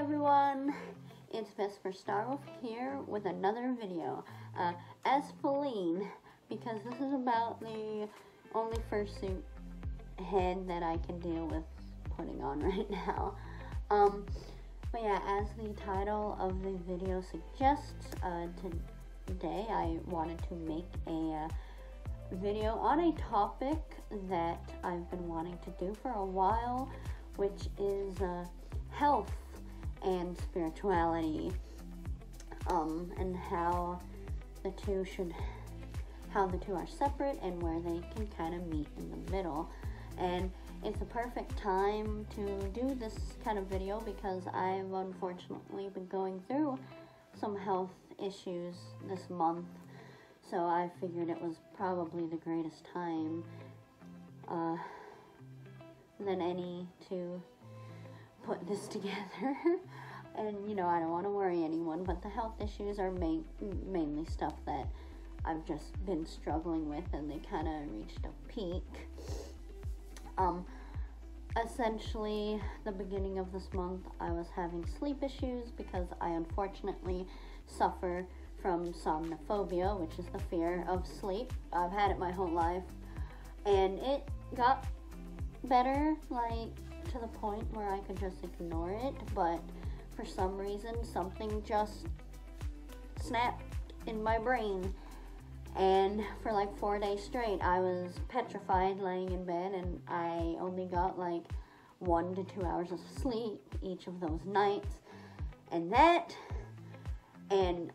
everyone, it's Vesper Starwolf here with another video. As Feline, because this is about the only fursuit head that I can deal with putting on right now. But yeah, as the title of the video suggests, today I wanted to make a video on a topic that I've been wanting to do for a while, which is health and spirituality, and how the two are separate and where they can kind of meet in the middle. And it's a perfect time to do this kind of video because I've unfortunately been going through some health issues this month, so I figured it was probably the greatest time than any to put this together. And you know, I don't want to worry anyone, but the health issues are mainly stuff that I've just been struggling with, and they kind of reached a peak. Essentially, the beginning of this month, I was having sleep issues because I unfortunately suffer from somnophobia, which is the fear of sleep. I've had it my whole life, and it got better, like, to the point where I could just ignore it, but for some reason, something just snapped in my brain, and for like 4 days straight, I was petrified laying in bed, and I only got like 1 to 2 hours of sleep each of those nights, and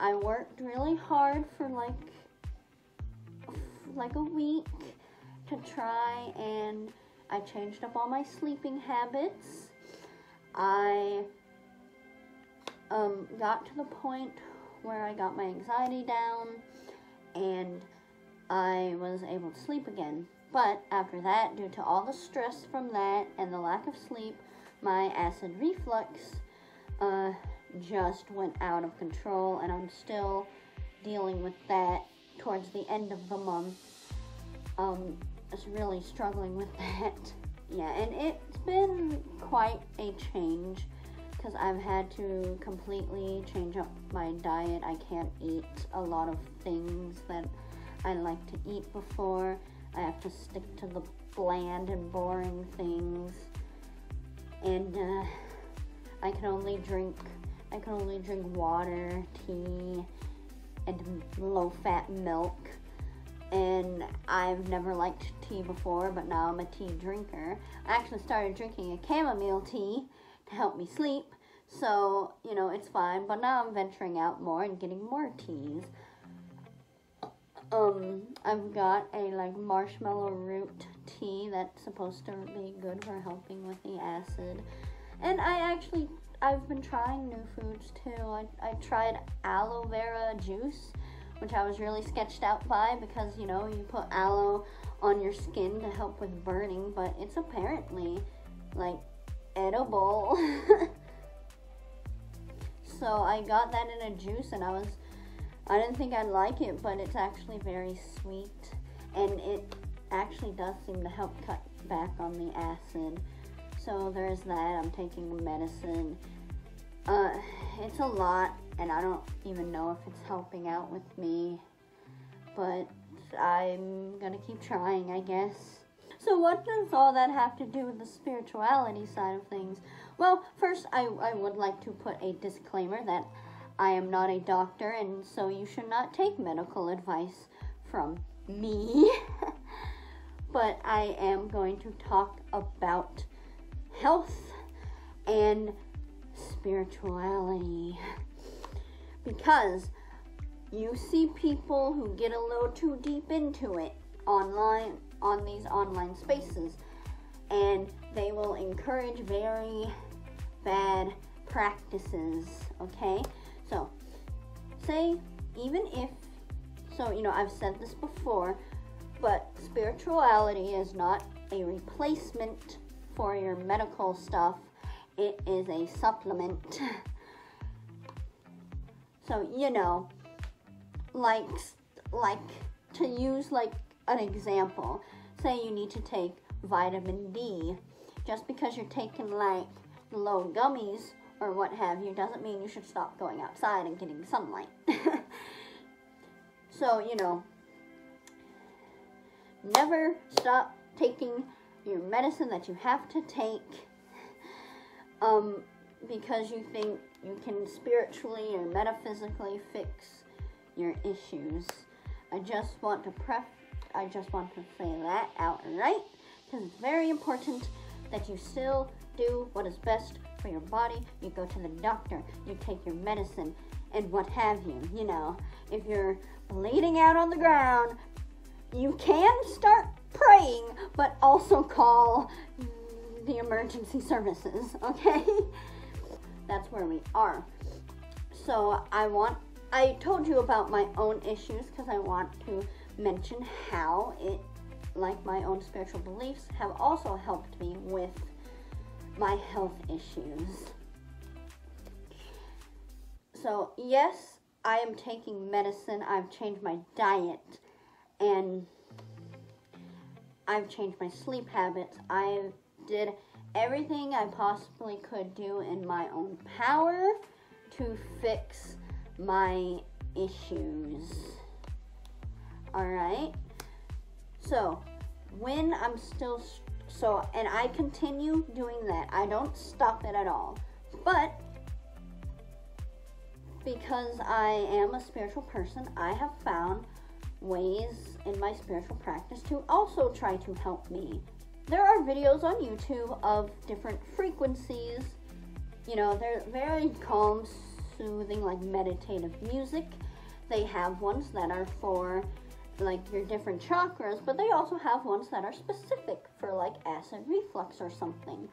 I worked really hard for like a week to try, and I changed up all my sleeping habits. I got to the point where I got my anxiety down and I was able to sleep again. But after that, due to all the stress from that and the lack of sleep, my acid reflux just went out of control, and I'm still dealing with that towards the end of the month. Just really struggling with that. Yeah, and it's been quite a change because I've had to completely change up my diet. I can't eat a lot of things that I like to eat before. I have to stick to the bland and boring things, and I can only drink water, tea, and low-fat milk. And I've never liked tea before, but now I'm a tea drinker. I actually started drinking a chamomile tea to help me sleep, so, you know, it's fine. But now I'm venturing out more and getting more teas. I've got a, marshmallow root tea that's supposed to be good for helping with the acid. And I've been trying new foods, too. I tried aloe vera juice, which I was really sketched out by because, you know, you put aloe on your skin to help with burning, but it's apparently, edible. So I got that in a juice, and I didn't think I'd like it, but it's actually very sweet, and it actually does seem to help cut back on the acid. So there's that. I'm taking medicine. It's a lot, and I don't even know if it's helping out with me, but I'm gonna keep trying, I guess. So what does all that have to do with the spirituality side of things? Well, first, I would like to put a disclaimer that I am not a doctor, and so you should not take medical advice from me. But I am going to talk about health and spirituality, because you see people who get a little too deep into it online, on these online spaces, and they will encourage very bad practices, okay? So, I've said this before, but spirituality is not a replacement for your medical stuff. It is a supplement. So, you know, to use an example, say you need to take vitamin D. Just because you're taking low gummies or what have you doesn't mean you should stop going outside and getting sunlight. So, you know, never stop taking your medicine that you have to take because you think you can spiritually or metaphysically fix your issues. I just want to say that outright because it's very important that you still do what is best for your body. You go to the doctor, you take your medicine, and what have you. You know, if you're bleeding out on the ground, you can start praying, but also call the emergency services, okay? That's where we are. So I told you about my own issues because I want to mention how it, like my own spiritual beliefs, have also helped me with my health issues. So yes, I am taking medicine. I've changed my diet and I've changed my sleep habits. I did everything I possibly could do in my own power to fix my issues. Alright? So, when I'm still, and I continue doing that. I don't stop it at all. But, because I am a spiritual person, I have found ways in my spiritual practice to also try to help me. There are videos on YouTube of different frequencies. You know, they're very calm, soothing, like meditative music. They have ones that are for like your different chakras, but they also have ones that are specific for like acid reflux or something.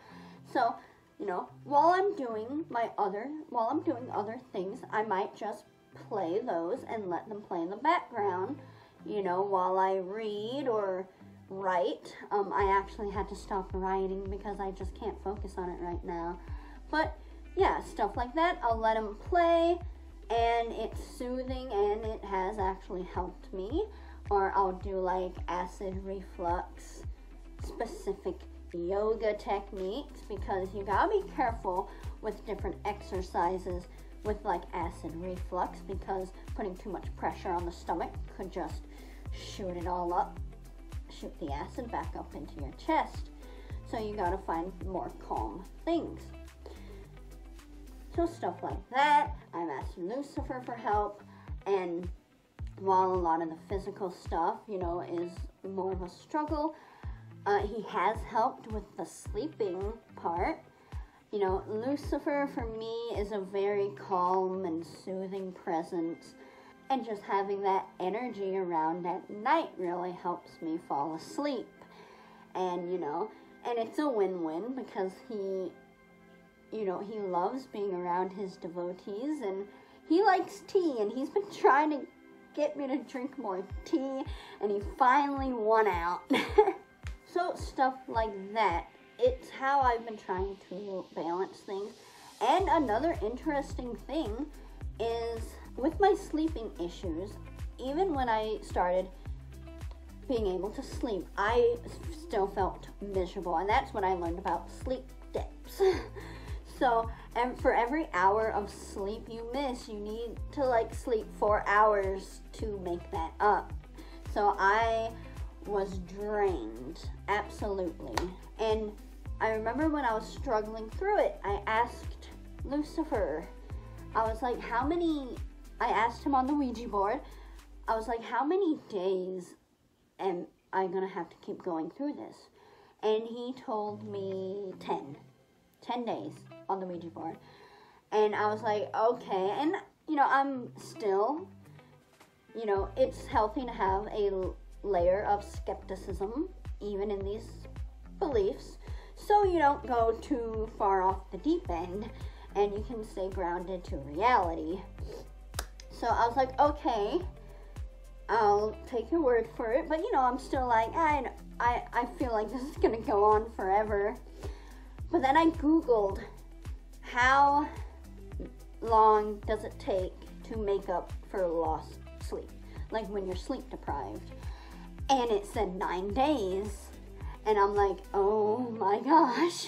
So, you know, while I'm doing other things, I might just play those and let them play in the background, you know, while I read or write. I actually had to stop writing because I just can't focus on it right now. But yeah, stuff like that, I'll let them play, and it's soothing, and it has actually helped me. Or I'll do like acid reflux specific yoga techniques, because you gotta be careful with different exercises with like acid reflux, because putting too much pressure on the stomach could just shoot the acid back up into your chest. So you gotta find more calm things. So stuff like that. I've asked Lucifer for help, and while a lot of the physical stuff, you know, is more of a struggle, he has helped with the sleeping part. You know, Lucifer for me is a very calm and soothing presence, and just having that energy around at night really helps me fall asleep. And, you know, and it's a win-win because he loves being around his devotees, and he likes tea, and he's been trying to get me to drink more tea, and he finally won out. So stuff like that. It's how I've been trying to balance things. And another interesting thing is with my sleeping issues, even when I started being able to sleep, I still felt miserable, and that's when I learned about sleep dips. So, and for every hour of sleep you miss, you need to like sleep 4 hours to make that up. So I was drained, absolutely. And I remember when I was struggling through it, I asked Lucifer, I was like, I asked him on the Ouija board, I was like, how many days am I gonna have to keep going through this? And he told me 10 days on the Ouija board. And I was like, okay. And, you know, I'm still, you know, it's healthy to have a layer of skepticism, even in these beliefs, so you don't go too far off the deep end, and you can stay grounded to reality. So I was like, okay, I'll take your word for it. But, you know, I'm still like, I feel like this is going to go on forever. But then I Googled, how long does it take to make up for lost sleep? Like when you're sleep deprived. And it said 9 days. And I'm like, oh my gosh.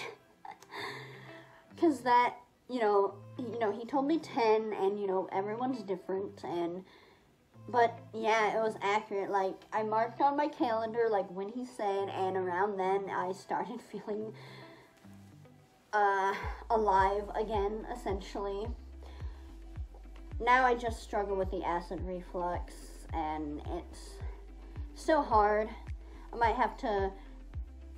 Because that he told me 10, and, everyone's different, but, yeah, it was accurate. Like, I marked on my calendar, like, when he said, and around then, I started feeling, alive again, essentially. Now I just struggle with the acid reflux, and it's still hard. I might have to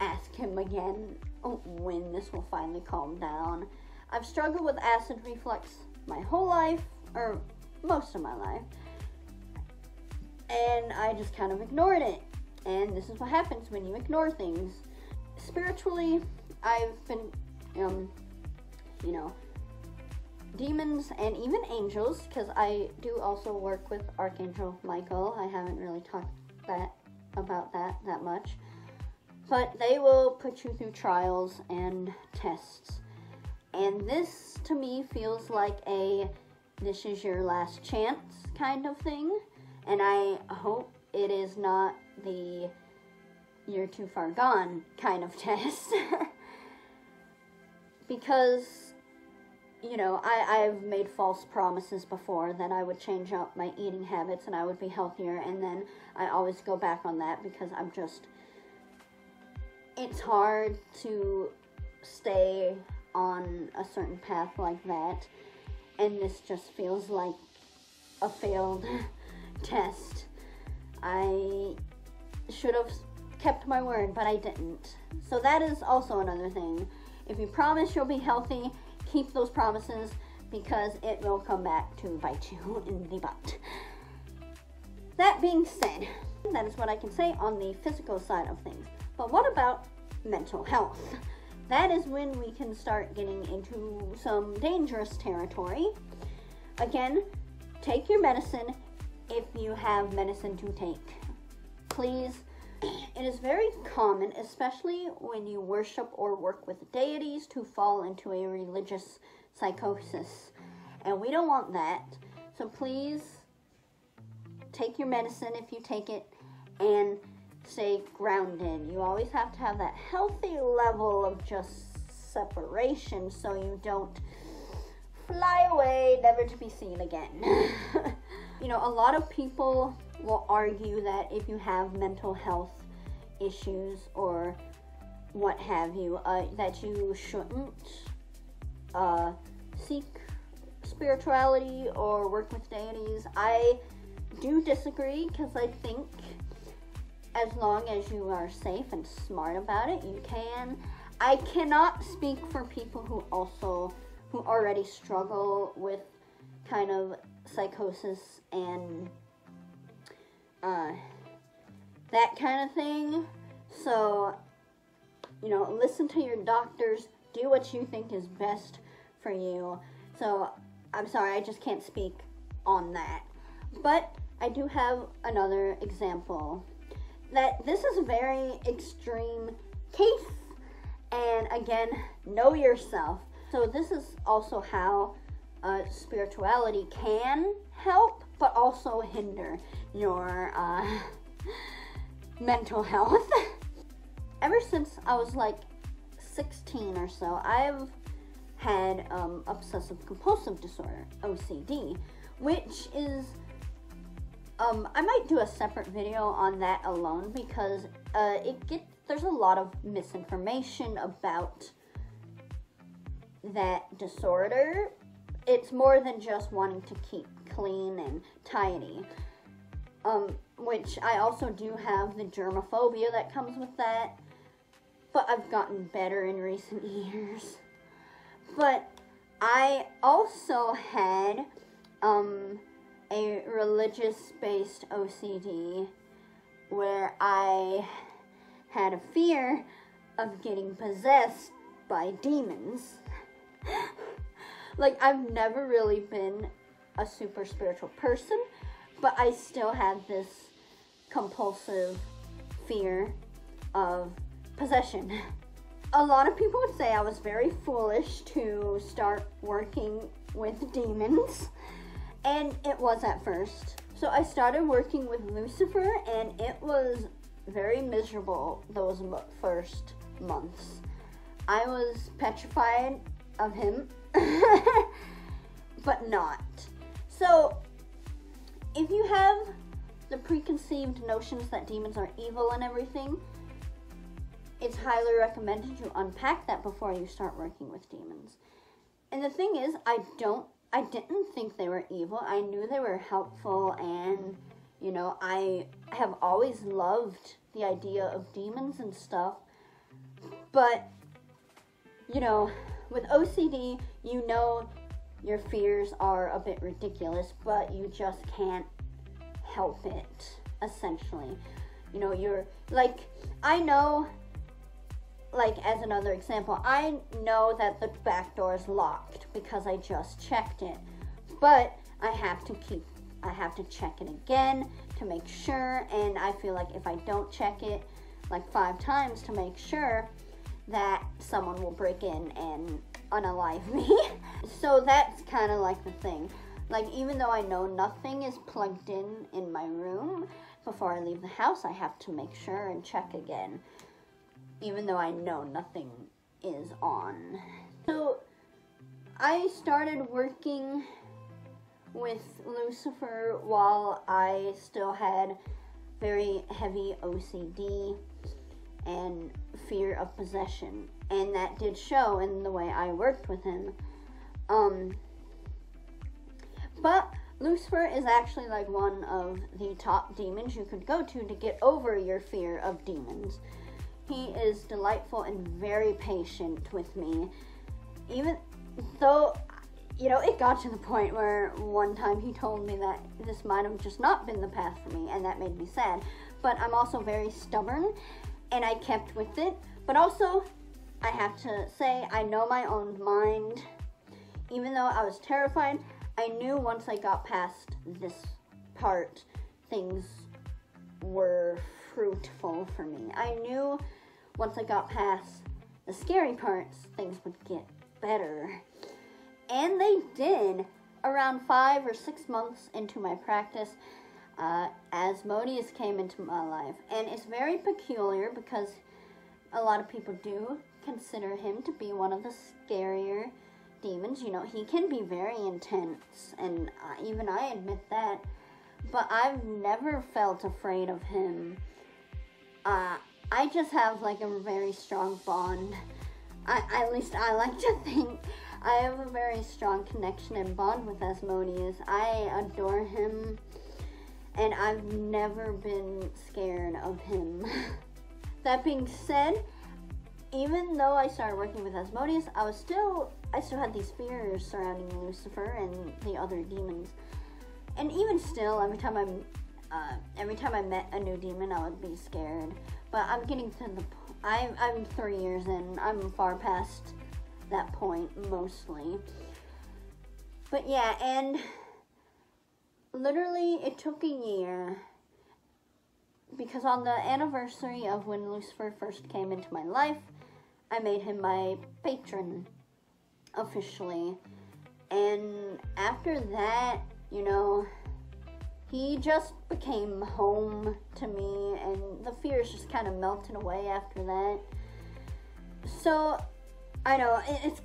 ask him again when this will finally calm down. I've struggled with acid reflux my whole life, or most of my life, and I just kind of ignored it. And this is what happens when you ignore things. Spiritually, I've been, demons and even angels, because I do also work with Archangel Michael. I haven't really talked about that much. But they will put you through trials and tests. And this, to me, feels like this is your last chance kind of thing. And I hope it is not the you're too far gone kind of test. Because, I've made false promises before that I would change up my eating habits and I would be healthier. And then I always go back on that because it's hard to stay on a certain path like that, and this just feels like a failed test. I should have kept my word, but I didn't. So that is also another thing. If you promise you'll be healthy, keep those promises, because it will come back to bite you in the butt. That being said, that is what I can say on the physical side of things. But what about mental health? That is when we can start getting into some dangerous territory. Again, take your medicine if you have medicine to take. Please. It is very common, especially when you worship or work with deities, to fall into a religious psychosis. And we don't want that. So please take your medicine if you take it, and stay grounded. You always have to have that healthy level of just separation so you don't fly away, never to be seen again. A lot of people will argue that if you have mental health issues or what have you, that you shouldn't seek spirituality or work with deities. I do disagree, because I think as long as you are safe and smart about it, you can. I cannot speak for people who already struggle with kind of psychosis and that kind of thing. So, listen to your doctors. Do what you think is best for you. So, I'm sorry, I just can't speak on that. But I do have another example. That this is a very extreme case. And again, know yourself. So this is also how spirituality can help, but also hinder your mental health. Ever since I was like 16 or so, I've had obsessive compulsive disorder, OCD, which is, I might do a separate video on that alone, because there's a lot of misinformation about that disorder. It's more than just wanting to keep clean and tidy, which I also do have the germophobia that comes with that, but I've gotten better in recent years. But I also had a religious-based OCD where I had a fear of getting possessed by demons. Like, I've never really been a super spiritual person, but I still had this compulsive fear of possession. A lot of people would say I was very foolish to start working with demons, and it was at first. So I started working with Lucifer, and it was very miserable those first months. I was petrified of him but not. So, if you have the preconceived notions that demons are evil and everything, it's highly recommended you unpack that before you start working with demons. And the thing is, I didn't think they were evil. I knew they were helpful, and, you know, I have always loved the idea of demons and stuff. But, you know, with OCD, you know your fears are a bit ridiculous, but you just can't help it, essentially. You know, you're, like, I know, like, as another example, I know that the back door is locked because I just checked it, but I have to check it again to make sure, and I feel like if I don't check it like 5 times to make sure, that someone will break in and unalive me. So that's kind of like the thing. Like, even though I know nothing is plugged in my room, before I leave the house, I have to make sure and check again, even though I know nothing is on. So I started working with Lucifer while I still had very heavy OCD and fear of possession, and that did show in the way I worked with him. But Lucifer is actually like one of the top demons you could go to get over your fear of demons. He is delightful and very patient with me, even though, you know, it got to the point where one time he told me that this might have just not been the path for me, and that made me sad. But I'm also very stubborn, and I kept with it. But also, I have to say, I know my own mind. Even though I was terrified, I knew once I got past this part, things were fruitful for me. I knew once I got past the scary parts, things would get better. And they did. Around 5 or 6 months into my practice, Asmodeus came into my life. And it's very peculiar because a lot of people do consider him to be one of the scarier demons. You know, he can be very intense, and even I admit that. But I've never felt afraid of him. I just have like a very strong bond. At least I like to think I have a very strong connection and bond with Asmodeus. I adore him, and I've never been scared of him. That being said, even though I started working with Asmodeus, I still had these fears surrounding Lucifer and the other demons. And even still, every time I met a new demon, I would be scared. But I'm getting to the I'm 3 years in. I'm far past that point, mostly. But yeah, and literally it took a year, because on the anniversary of when Lucifer first came into my life, I made him my patron officially. And after that, you know, he just became home to me, and the fears just kind of melted away after that. So, I know, it's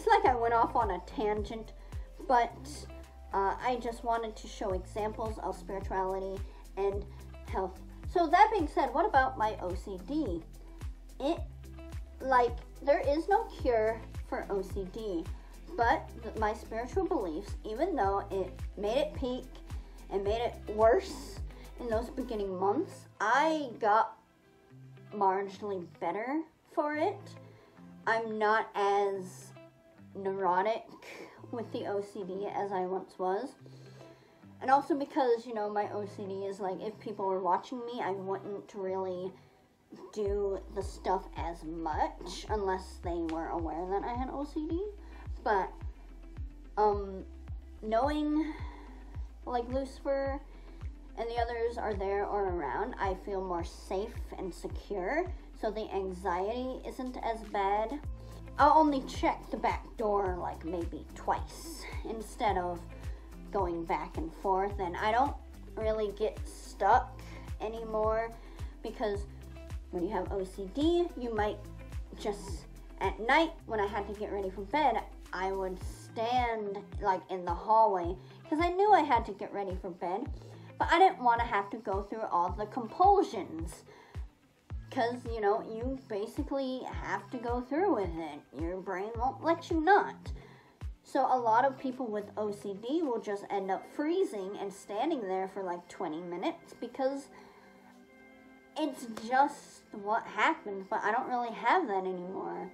like I went off on a tangent, but I just wanted to show examples of spirituality and health. So that being said, what about my OCD? There is no cure for OCD, but my spiritual beliefs, even though it made it peak and made it worse in those beginning months, I got marginally better for it. I'm not as neurotic with the OCD as I once was. And also because, you know, my OCD is like, if people were watching me, I wouldn't really do the stuff as much unless they were aware that I had OCD. But, knowing, like, Lucifer and the others are there or around, I feel more safe and secure, so the anxiety isn't as bad. I'll only check the back door, like, maybe twice instead of going back and forth, and I don't really get stuck anymore, because when you have OCD, you might just, at night, when I had to get ready for bed, I would stand like in the hallway because I knew I had to get ready for bed, but I didn't want to have to go through all the compulsions because, you know, you basically have to go through with it. Your brain won't let you not. So a lot of people with OCD will just end up freezing and standing there for like 20 minutes because it's just what happens, but I don't really have that anymore.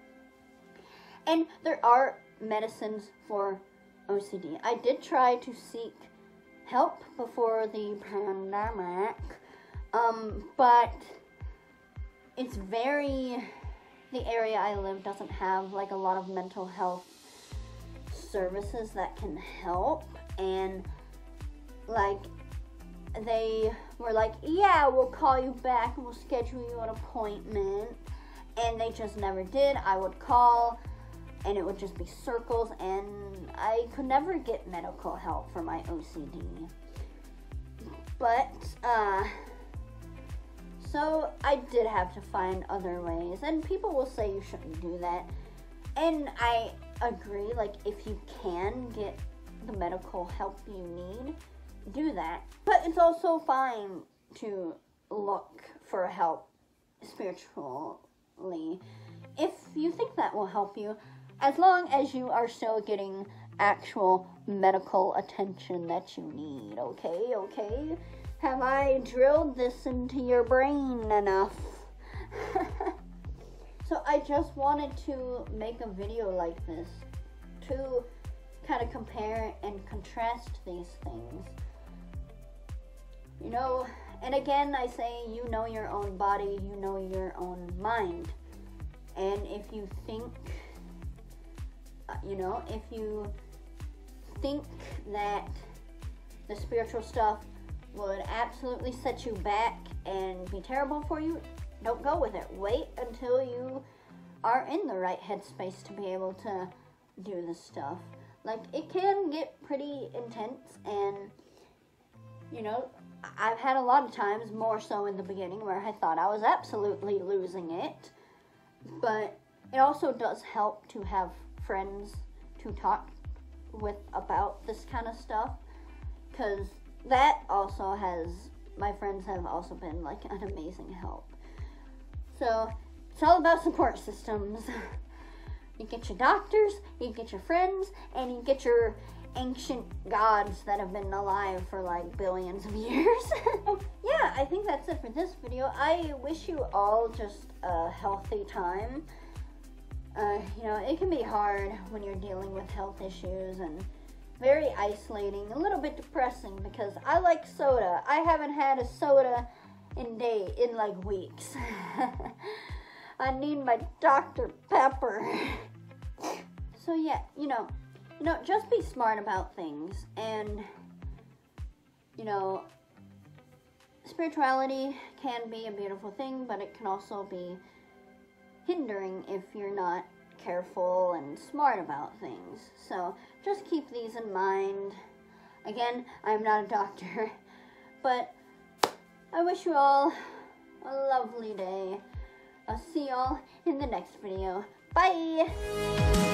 And there are medicines for OCD. I did try to seek help before the pandemic, but it's the area I live doesn't have like a lot of mental health services that can help, and like they were like, yeah, we'll call you back and we'll schedule you an appointment, and they just never did. I would call and it would just be circles, and I could never get medical help for my OCD. But so I did have to find other ways, and people will say you shouldn't do that, and I agree. Like, if you can get the medical help you need, do that. But it's also fine to look for help spiritually if you think that will help you, as long as you are still getting actual medical attention that you need. Okay? Have I drilled this into your brain enough? So I just wanted to make a video like this to kind of compare and contrast these things. You know, and again, I say, you know your own body, you know your own mind. And if you think, if you think that the spiritual stuff would absolutely set you back and be terrible for you, don't go with it. Wait until you are in the right headspace to be able to do this stuff. Like, it can get pretty intense, and, I've had a lot of times, more so in the beginning, where I thought I was absolutely losing it. But it also does help to have friends to talk with about this kind of stuff, because that also my friends have also been like an amazing help. So it's all about support systems. You get your doctors, you get your friends, and you get your ancient gods that have been alive for like billions of years. Yeah, I think that's it for this video. I wish you all just a healthy time. It can be hard when you're dealing with health issues, and very isolating, a little bit depressing, because I like soda. I haven't had a soda in like weeks. I need my Dr. Pepper. So yeah, just be smart about things, and, spirituality can be a beautiful thing, but it can also be hindering if you're not careful and smart about things. So just keep these in mind. Again, I'm not a doctor, but I wish you all a lovely day. I'll see y'all in the next video. Bye!